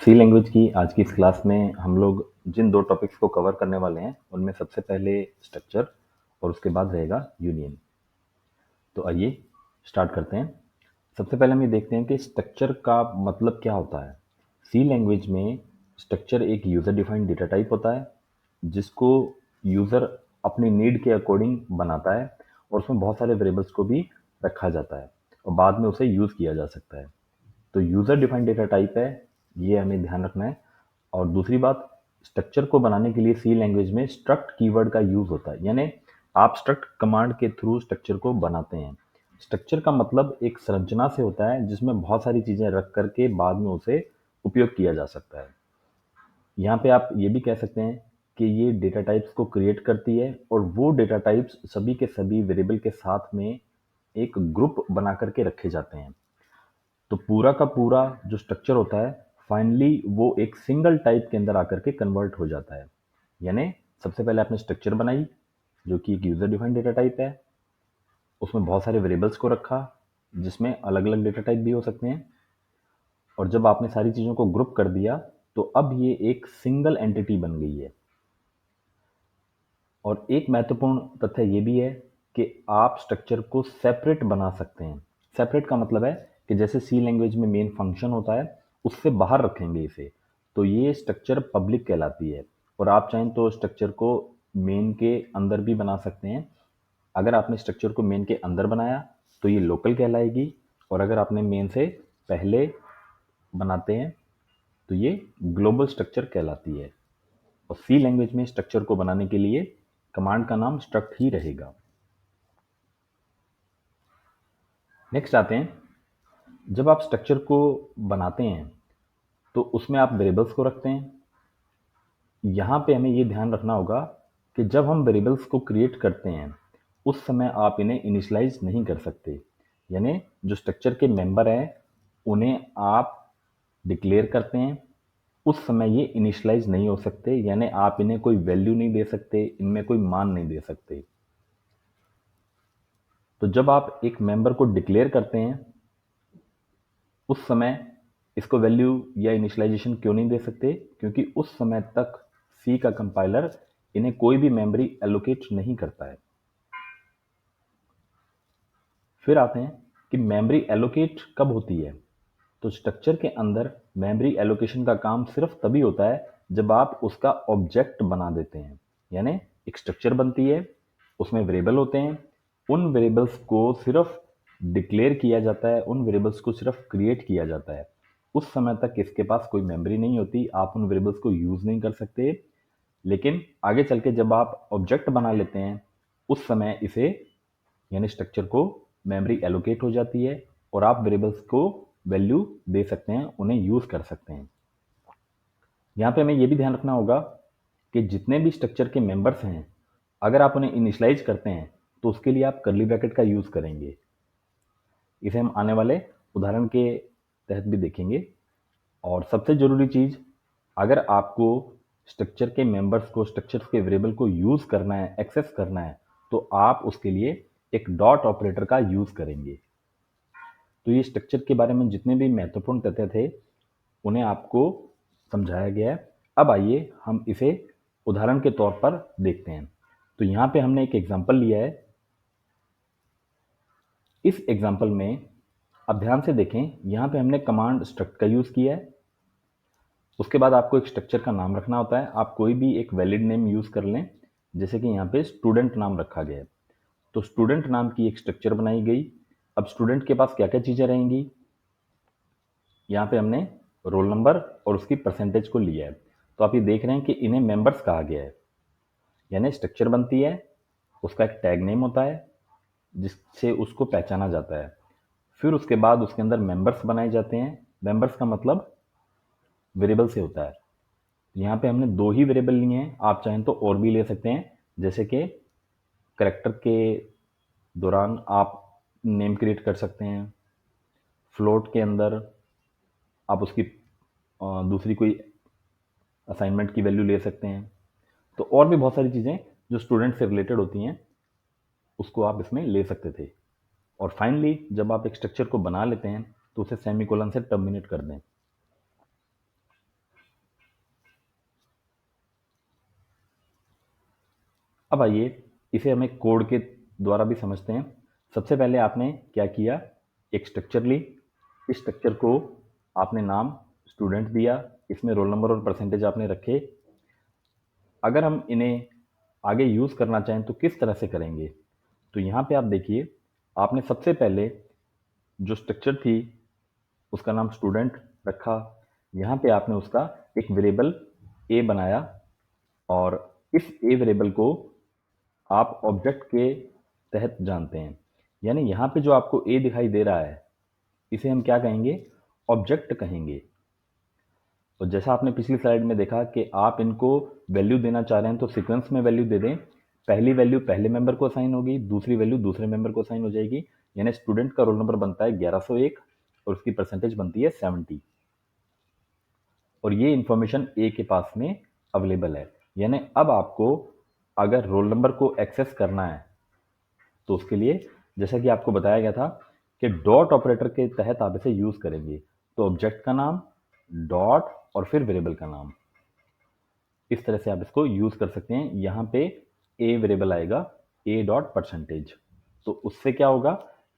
सी language की आज की इस क्लास में हम लोग जिन दो टॉपिक्स को कवर करने वाले हैं उनमें सबसे पहले स्ट्रक्चर और उसके बाद रहेगा यूनियन। तो आइए स्टार्ट करते हैं। सबसे पहले हम ये देखते हैं कि स्ट्रक्चर का मतलब क्या होता है। सी लैंग्वेज में स्ट्रक्चर एक यूज़र डिफाइंड डेटा टाइप होता है जिसको यूज़र अपनी नीड के अकॉर्डिंग बनाता है और उसमें बहुत सारे वेरिएबल्स को भी रखा जाता है और बाद में उसे यूज़ किया जा सकता है। तो यूज़र डिफाइंड डेटा टाइप है, ये हमें ध्यान रखना है। और दूसरी बात, स्ट्रक्चर को बनाने के लिए सी लैंग्वेज में स्ट्रक्ट कीवर्ड का यूज़ होता है, यानी आप स्ट्रक्ट कमांड के थ्रू स्ट्रक्चर को बनाते हैं। स्ट्रक्चर का मतलब एक संरचना से होता है जिसमें बहुत सारी चीज़ें रख करके बाद में उसे उपयोग किया जा सकता है। यहाँ पे आप ये भी कह सकते हैं कि ये डेटा टाइप्स को क्रिएट करती है और वो डेटा टाइप्स सभी के सभी वेरिएबल के साथ में एक ग्रुप बना करके रखे जाते हैं। तो पूरा का पूरा जो स्ट्रक्चर होता है फाइनली वो एक सिंगल टाइप के अंदर आकर के कन्वर्ट हो जाता है। यानी सबसे पहले आपने स्ट्रक्चर बनाई जो कि एक यूज़र डिफाइंड डेटा टाइप है, उसमें बहुत सारे वेरिएबल्स को रखा जिसमें अलग अलग डेटा टाइप भी हो सकते हैं, और जब आपने सारी चीज़ों को ग्रुप कर दिया तो अब ये एक सिंगल एंटिटी बन गई है। और एक महत्वपूर्ण तथ्य ये भी है कि आप स्ट्रक्चर को सेपरेट बना सकते हैं। सेपरेट का मतलब है कि जैसे सी लैंग्वेज में मेन फंक्शन होता है उससे बाहर रखेंगे इसे, तो ये स्ट्रक्चर पब्लिक कहलाती है। और आप चाहें तो स्ट्रक्चर को मेन के अंदर भी बना सकते हैं। अगर आपने स्ट्रक्चर को मेन के अंदर बनाया तो ये लोकल कहलाएगी, और अगर आपने मेन से पहले बनाते हैं तो ये ग्लोबल स्ट्रक्चर कहलाती है। और सी लैंग्वेज में स्ट्रक्चर को बनाने के लिए कमांड का नाम स्ट्रक्ट ही रहेगा। नेक्स्ट आते हैं, जब आप स्ट्रक्चर को बनाते हैं तो उसमें आप वेरिएबल्स को रखते हैं। यहाँ पे हमें ये ध्यान रखना होगा कि जब हम वेरिएबल्स को क्रिएट करते हैं उस समय आप इन्हें इनिशियलाइज नहीं कर सकते। यानी जो स्ट्रक्चर के मेंबर हैं उन्हें आप डिक्लेयर करते हैं, उस समय ये इनिशियलाइज नहीं हो सकते, यानी आप इन्हें कोई वैल्यू नहीं दे सकते, इनमें कोई मान नहीं दे सकते। तो जब आप एक मेंबर को डिक्लेयर करते हैं उस समय इसको वैल्यू या इनिशियलाइजेशन क्यों नहीं दे सकते, क्योंकि उस समय तक सी का कंपाइलर इन्हें कोई भी मेमोरी एलोकेट नहीं करता है। फिर आते हैं कि मेमोरी एलोकेट कब होती है। तो स्ट्रक्चर के अंदर मेमोरी एलोकेशन का काम सिर्फ तभी होता है जब आप उसका ऑब्जेक्ट बना देते हैं। यानी एक स्ट्रक्चर बनती है, उसमें वेरिएबल होते हैं, उन वेरिएबल्स को सिर्फ डिक्लेयर किया जाता है, उन वेरिएबल्स को सिर्फ क्रिएट किया जाता है। उस समय तक इसके पास कोई मेमोरी नहीं होती, आप उन वेरिएबल्स को यूज़ नहीं कर सकते। लेकिन आगे चल के जब आप ऑब्जेक्ट बना लेते हैं उस समय इसे यानी स्ट्रक्चर को मेमोरी एलोकेट हो जाती है और आप वेरिएबल्स को वैल्यू दे सकते हैं, उन्हें यूज़ कर सकते हैं। यहाँ पे हमें ये भी ध्यान रखना होगा कि जितने भी स्ट्रक्चर के मेंबर्स हैं अगर आप उन्हें इनिशियलाइज करते हैं तो उसके लिए आप कर्ली ब्रैकेट का यूज़ करेंगे। इसे हम आने वाले उदाहरण के तहत भी देखेंगे। और सबसे ज़रूरी चीज़, अगर आपको स्ट्रक्चर के मेंबर्स को, स्ट्रक्चर के वेरिएबल को यूज़ करना है, एक्सेस करना है, तो आप उसके लिए एक डॉट ऑपरेटर का यूज़ करेंगे। तो ये स्ट्रक्चर के बारे में जितने भी महत्वपूर्ण तथ्य थे उन्हें आपको समझाया गया है। अब आइए हम इसे उदाहरण के तौर पर देखते हैं। तो यहाँ पे हमने एक एग्जांपल लिया है। इस एग्जांपल में आप ध्यान से देखें, यहाँ पे हमने कमांड स्ट्रक्ट का यूज़ किया है। उसके बाद आपको एक स्ट्रक्चर का नाम रखना होता है। आप कोई भी एक वैलिड नेम यूज़ कर लें, जैसे कि यहाँ पे स्टूडेंट नाम रखा गया है। तो स्टूडेंट नाम की एक स्ट्रक्चर बनाई गई। अब स्टूडेंट के पास क्या क्या चीज़ें रहेंगी, यहाँ पे हमने रोल नंबर और उसकी परसेंटेज को लिया है। तो आप ये देख रहे हैं कि इन्हें मेंबर्स कहा गया है। यानी स्ट्रक्चर बनती है, उसका एक टैग नेम होता है जिससे उसको पहचाना जाता है। फिर उसके बाद उसके अंदर मेंबर्स बनाए जाते हैं। मेंबर्स का मतलब वेरिएबल से होता है। यहाँ पे हमने दो ही वेरिएबल लिए हैं, आप चाहें तो और भी ले सकते हैं। जैसे कि करेक्टर के दौरान आप नेम क्रिएट कर सकते हैं, फ्लोट के अंदर आप उसकी दूसरी कोई असाइनमेंट की वैल्यू ले सकते हैं। तो और भी बहुत सारी चीज़ें जो स्टूडेंट से रिलेटेड होती हैं उसको आप इसमें ले सकते थे। और फाइनली जब आप एक स्ट्रक्चर को बना लेते हैं तो उसे सेमीकोलन से टर्मिनेट कर दें। अब आइए इसे हम एक कोड के द्वारा भी समझते हैं। सबसे पहले आपने क्या किया, एक स्ट्रक्चर ली। इस स्ट्रक्चर को आपने नाम स्टूडेंट दिया, इसमें रोल नंबर और परसेंटेज आपने रखे। अगर हम इन्हें आगे यूज़ करना चाहें तो किस तरह से करेंगे, तो यहाँ पे आप देखिए, आपने सबसे पहले जो स्ट्रक्चर थी उसका नाम स्टूडेंट रखा। यहाँ पे आपने उसका एक वेरिएबल ए बनाया और इस ए वेरिएबल को आप ऑब्जेक्ट के तहत जानते हैं। यानी यहाँ पे जो आपको ए दिखाई दे रहा है इसे हम क्या कहेंगे, ऑब्जेक्ट कहेंगे। तो जैसा आपने पिछली स्लाइड में देखा कि आप इनको वैल्यू देना चाह रहे हैं तो सीक्वेंस में वैल्यू दे दें। पहली वैल्यू पहले मेंबर को असाइन होगी, दूसरी वैल्यू दूसरे मेंबर को असाइन हो जाएगी। यानी स्टूडेंट का रोल नंबर बनता है 1101 और उसकी परसेंटेज बनती है 70 और ये इंफॉर्मेशन ए के पास में अवेलेबल है। यानी अब आपको अगर रोल नंबर को एक्सेस करना है तो उसके लिए जैसा कि आपको बताया गया था कि डॉट ऑपरेटर के तहत आप इसे यूज करेंगे। तो ऑब्जेक्ट का नाम, डॉट और फिर वेरिएबल का नाम, इस तरह से आप इसको यूज कर सकते हैं। यहाँ पे ए वेरिएबल आएगा, ए डॉट परसेंटेज। तो उससे क्या होगा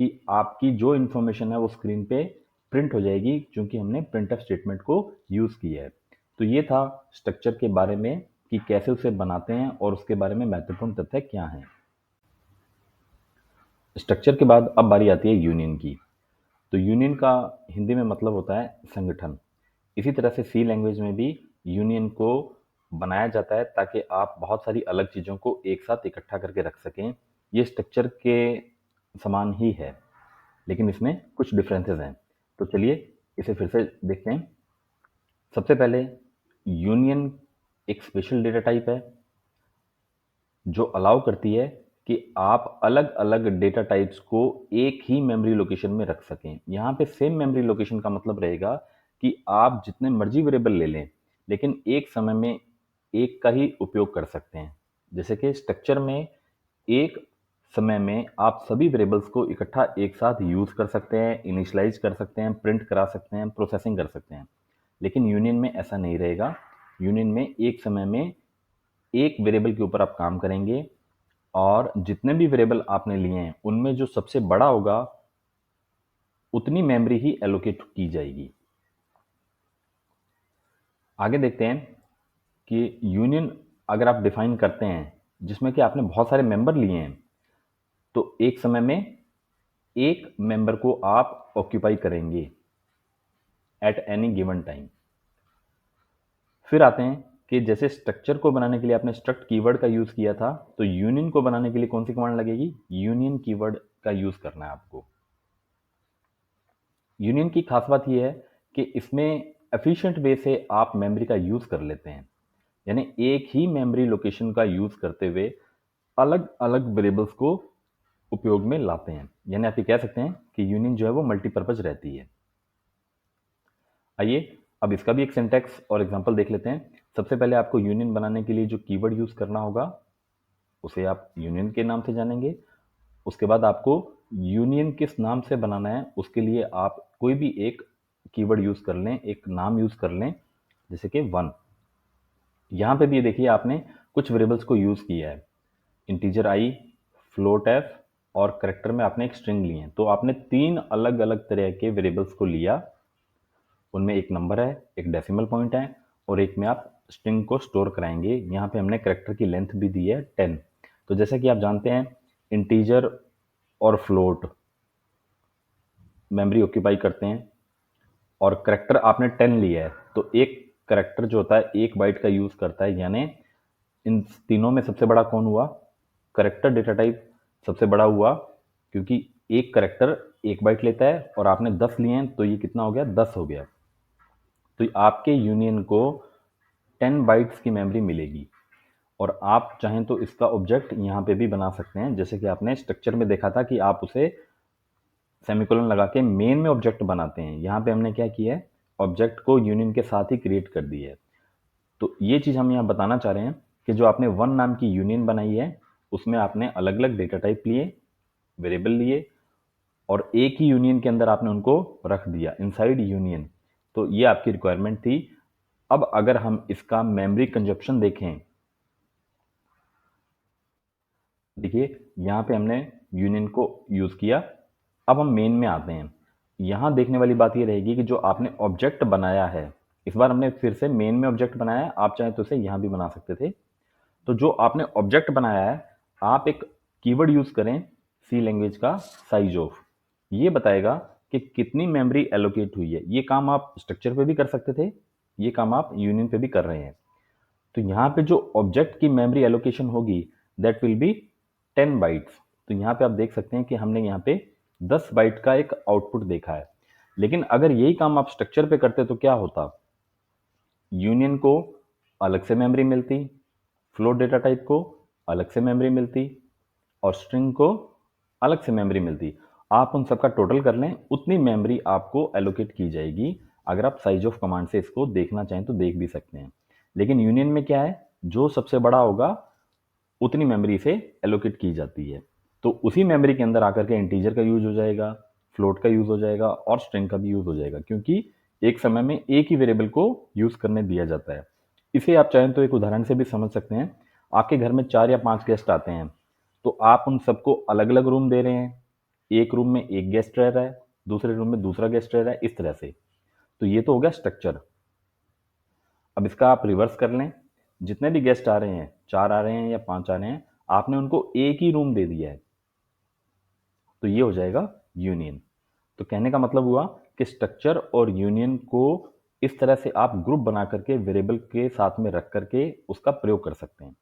कि आपकी जो इंफॉर्मेशन है वो स्क्रीन पे प्रिंट हो जाएगी, क्योंकि हमने प्रिंटफ स्टेटमेंट को यूज किया है। तो ये था स्ट्रक्चर के बारे में कि कैसे उसे बनाते हैं और उसके बारे में महत्वपूर्ण तथ्य क्या हैं। स्ट्रक्चर के बाद अब बारी आती है यूनियन की। तो यूनियन का हिंदी में मतलब होता है संगठन। इसी तरह से सी लैंग्वेज में भी यूनियन को बनाया जाता है ताकि आप बहुत सारी अलग चीज़ों को एक साथ इकट्ठा करके रख सकें। ये स्ट्रक्चर के समान ही है, लेकिन इसमें कुछ डिफरेंसेस हैं। तो चलिए इसे फिर से देखते हैं। सबसे पहले यूनियन एक स्पेशल डेटा टाइप है जो अलाउ करती है कि आप अलग अलग डेटा टाइप्स को एक ही मेमोरी लोकेशन में रख सकें। यहाँ पे सेम मेमोरी लोकेशन का मतलब रहेगा कि आप जितने मर्जी वेरिएबल ले लें, लेकिन एक समय में एक का ही उपयोग कर सकते हैं। जैसे कि स्ट्रक्चर में एक समय में आप सभी वेरिएबल्स को इकट्ठा एक साथ यूज कर सकते हैं, इनिशियलाइज कर सकते हैं, प्रिंट करा सकते हैं, प्रोसेसिंग कर सकते हैं। लेकिन यूनियन में ऐसा नहीं रहेगा। यूनियन में एक समय में एक वेरिएबल के ऊपर आप काम करेंगे और जितने भी वेरिएबल आपने लिए हैं उनमें जो सबसे बड़ा होगा उतनी मेमोरी ही एलोकेट की जाएगी। आगे देखते हैं कि यूनियन अगर आप डिफाइन करते हैं जिसमें कि आपने बहुत सारे मेंबर लिए हैं, तो एक समय में एक मेंबर को आप ऑक्यूपाई करेंगे एट एनी गिवन टाइम। फिर आते हैं कि जैसे स्ट्रक्चर को बनाने के लिए आपने स्ट्रक्ट कीवर्ड का यूज किया था, तो यूनियन को बनाने के लिए कौन सी कमांड लगेगी, यूनियन कीवर्ड का यूज करना है आपको। यूनियन की खास बात यह है कि इसमें एफिशिएंट वे से आप मेमोरी का यूज कर लेते हैं। यानी एक ही मेमोरी लोकेशन का यूज करते हुए अलग अलग वेरिएबल्स को उपयोग में लाते हैं। यानी आप ये कह सकते हैं कि यूनियन जो है वो मल्टीपर्पज रहती है। आइए अब इसका भी एक सिंटैक्स और एग्जांपल देख लेते हैं। सबसे पहले आपको यूनियन बनाने के लिए जो कीवर्ड यूज करना होगा उसे आप यूनियन के नाम से जानेंगे। उसके बाद आपको यूनियन किस नाम से बनाना है उसके लिए आप कोई भी एक कीवर्ड यूज कर लें, एक नाम यूज कर लें, जैसे कि 1। यहाँ पे भी देखिए आपने कुछ वेरिएबल्स को यूज किया है, इंटीजर आई, फ्लोट एफ और करेक्टर में आपने एक स्ट्रिंग ली है। तो आपने 3 अलग अलग तरह के वेरिएबल्स को लिया, उनमें एक नंबर है, एक डेसिमल पॉइंट है और एक में आप स्ट्रिंग को स्टोर कराएंगे। यहाँ पे हमने करेक्टर की लेंथ भी दी है 10। तो जैसा कि आप जानते हैं इंटीजर और फ्लोट मेमोरी ऑक्यूपाई करते हैं और करेक्टर आपने 10 लिया है, तो एक करेक्टर जो होता है 1 बाइट का यूज करता है। यानी इन तीनों में सबसे बड़ा कौन हुआ, करेक्टर डेटा टाइप सबसे बड़ा हुआ, क्योंकि एक करेक्टर 1 बाइट लेता है और आपने 10 लिए हैं, तो ये कितना हो गया, 10 हो गया। तो आपके यूनियन को 10 बाइट्स की मेमोरी मिलेगी और आप चाहें तो इसका ऑब्जेक्ट यहाँ पे भी बना सकते हैं। जैसे कि आपने स्ट्रक्चर में देखा था कि आप उसे सेमीकोलन लगा के मेन में ऑब्जेक्ट बनाते हैं। यहाँ पे हमने क्या किया है, ऑब्जेक्ट को यूनियन के साथ ही क्रिएट कर दिया है। तो ये चीज़ हम यहाँ बताना चाह रहे हैं कि जो आपने 1 नाम की यूनियन बनाई है उसमें आपने अलग अलग डेटा टाइप लिए, वेरिएबल लिए और एक ही यूनियन के अंदर आपने उनको रख दिया इनसाइड यूनियन। तो ये आपकी रिक्वायरमेंट थी। अब अगर हम इसका मेमोरी कंजप्शन देखें देखिए यहाँ पे हमने यूनियन को यूज़ किया। अब हम मेन में आते हैं। यहाँ देखने वाली बात ये रहेगी कि जो आपने ऑब्जेक्ट बनाया है, इस बार हमने फिर से मेन में ऑब्जेक्ट बनाया है, आप चाहें तो इसे यहाँ भी बना सकते थे। तो जो आपने ऑब्जेक्ट बनाया है, आप एक कीवर्ड यूज़ करें सी लैंग्वेज का साइज ऑफ। ये बताएगा कि कितनी मेमोरी एलोकेट हुई है। ये काम आप स्ट्रक्चर पे भी कर सकते थे, ये काम आप यूनियन पे भी कर रहे हैं। तो यहाँ पे जो ऑब्जेक्ट की मेमोरी एलोकेशन होगी दैट विल बी 10 बाइट्स। तो यहाँ पे आप देख सकते हैं कि हमने यहाँ पे 10 बाइट का एक आउटपुट देखा है। लेकिन अगर यही काम आप स्ट्रक्चर पे करते तो क्या होता? यूनियन को अलग से मेमोरी मिलती, फ्लोट डेटा टाइप को अलग से मेमोरी मिलती और स्ट्रिंग को अलग से मेमोरी मिलती। आप उन सबका टोटल कर लें, उतनी मेमोरी आपको एलोकेट की जाएगी। अगर आप साइज ऑफ कमांड से इसको देखना चाहें तो देख भी सकते हैं। लेकिन यूनियन में क्या है, जो सबसे बड़ा होगा उतनी मेमोरी से एलोकेट की जाती है। तो उसी मेमोरी के अंदर आकर के इंटीजर का यूज हो जाएगा, फ्लोट का यूज हो जाएगा और स्ट्रिंग का भी यूज हो जाएगा, क्योंकि एक समय में एक ही वेरिएबल को यूज करने दिया जाता है। इसे आप चाहें तो एक उदाहरण से भी समझ सकते हैं। आपके घर में 4 या 5 गेस्ट आते हैं, तो आप उन सबको अलग अलग रूम दे रहे हैं। एक रूम में एक गेस्ट रह रहा है, दूसरे रूम में दूसरा गेस्ट रह रहा है, इस तरह से। तो ये तो हो गया स्ट्रक्चर। अब इसका आप रिवर्स कर लें। जितने भी गेस्ट आ रहे हैं, 4 आ रहे हैं या 5 आ रहे हैं, आपने उनको एक ही रूम दे दिया है, तो ये हो जाएगा यूनियन। तो कहने का मतलब हुआ कि स्ट्रक्चर और यूनियन को इस तरह से आप ग्रुप बना करके वेरिएबल के साथ में रख करके उसका प्रयोग कर सकते हैं।